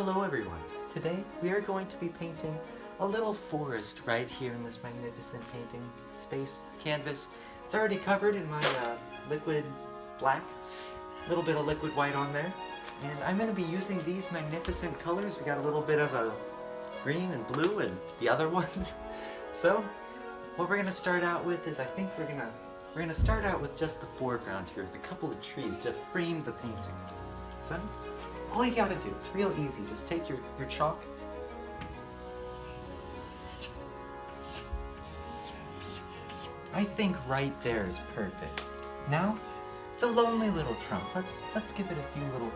Hello everyone. Today we are going to be painting a little forest right here in this magnificent painting space canvas. It's already covered in my liquid black, a little bit of liquid white on there, and I'm going to be using these magnificent colors. We got a little bit of a green and blue and the other ones. So what we're going to start out with is I think we're going to start out with just the foreground here with a couple of trees to frame the painting. So all you gotta do, it's real easy, just take your chalk, I think right there is perfect. Now, it's a lonely little trunk. Let's give it a few little...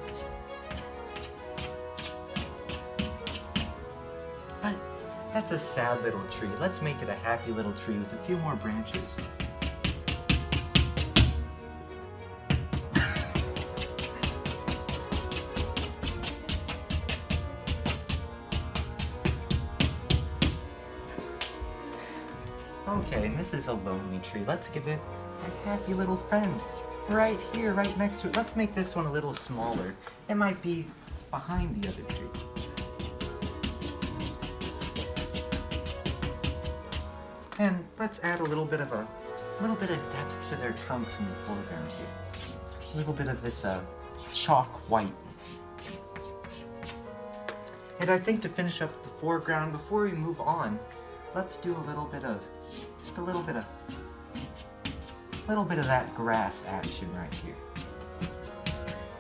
But that's a sad little tree. Let's make it a happy little tree with a few more branches. Okay, and this is a lonely tree. Let's give it a happy little friend right here, right next to it. Let's make this one a little smaller. It might be behind the other tree. And let's add a little bit of depth to their trunks in the foreground here. A little bit of this chalk white. And I think to finish up the foreground, before we move on, let's do a little bit of that grass action right here.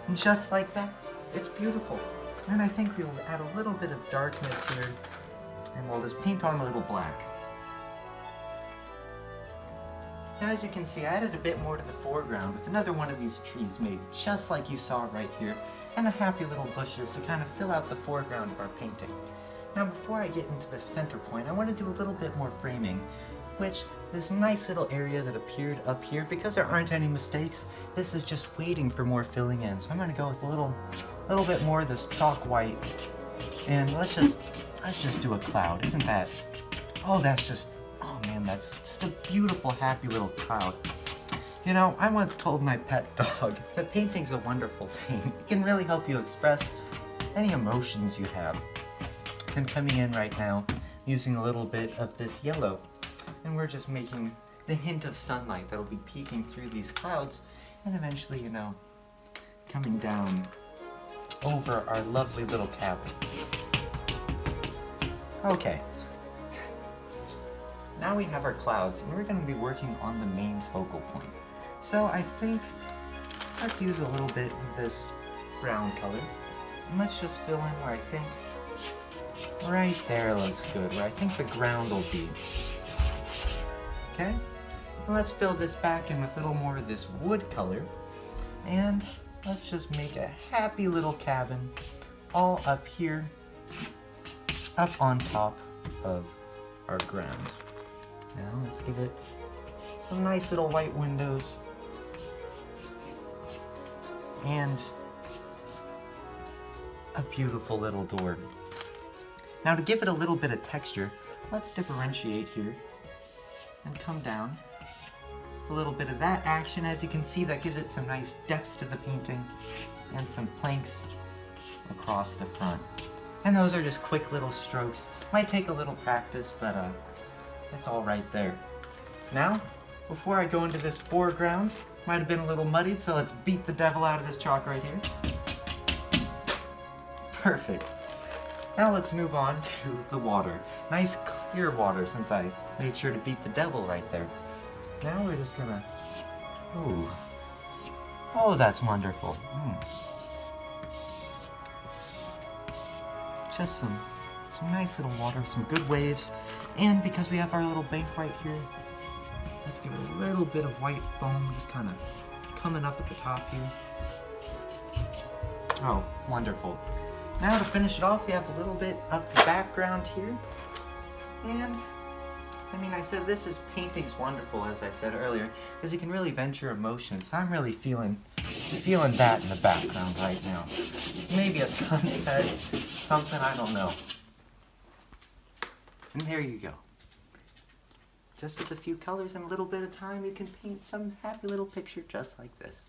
And just like that, it's beautiful. And I think we'll add a little bit of darkness here, and we'll just paint on a little black. Now as you can see, I added a bit more to the foreground with another one of these trees made just like you saw right here, and a happy little bushes to kind of fill out the foreground of our painting. Now before I get into the center point, I want to do a little bit more framing, which this nice little area that appeared up here, because there aren't any mistakes, this is just waiting for more filling in. So I'm going to go with a little bit more of this chalk white, and let's just do a cloud. Isn't that, oh man, that's just a beautiful, happy little cloud. You know, I once told my pet dog that painting's a wonderful thing. It can really help you express any emotions you have. And coming in right now, using a little bit of this yellow, and we're just making the hint of sunlight that'll be peeking through these clouds, and eventually, you know, coming down over our lovely little cabin. Okay. Now we have our clouds, and we're going to be working on the main focal point. So I think, let's use a little bit of this brown color, and let's just fill in where I think right there looks good, where I think the ground will be. Okay? And let's fill this back in with a little more of this wood color, and let's just make a happy little cabin all up here, up on top of our ground. Now let's give it some nice little white windows, and a beautiful little door. Now to give it a little bit of texture, let's differentiate here and come down with a little bit of that action. As you can see, that gives it some nice depth to the painting, and some planks across the front. And those are just quick little strokes. Might take a little practice, but it's all right there. Now, before I go into this foreground, might have been a little muddied, so let's beat the devil out of this chalk right here. Perfect. Now let's move on to the water. Nice clear water, since I made sure to beat the devil right there. Now we're just gonna... Ooh. Oh, that's wonderful. Just some nice little water, some good waves. And because we have our little bank right here, let's give it a little bit of white foam, just kind of coming up at the top here. Oh, wonderful. Now to finish it off, we have a little bit of the background here. And, I mean, I said this is painting's wonderful, as I said earlier, because you can really vent your emotions. So I'm really feeling that in the background right now. Maybe a sunset, something, I don't know. And there you go. Just with a few colors and a little bit of time, you can paint some happy little picture just like this.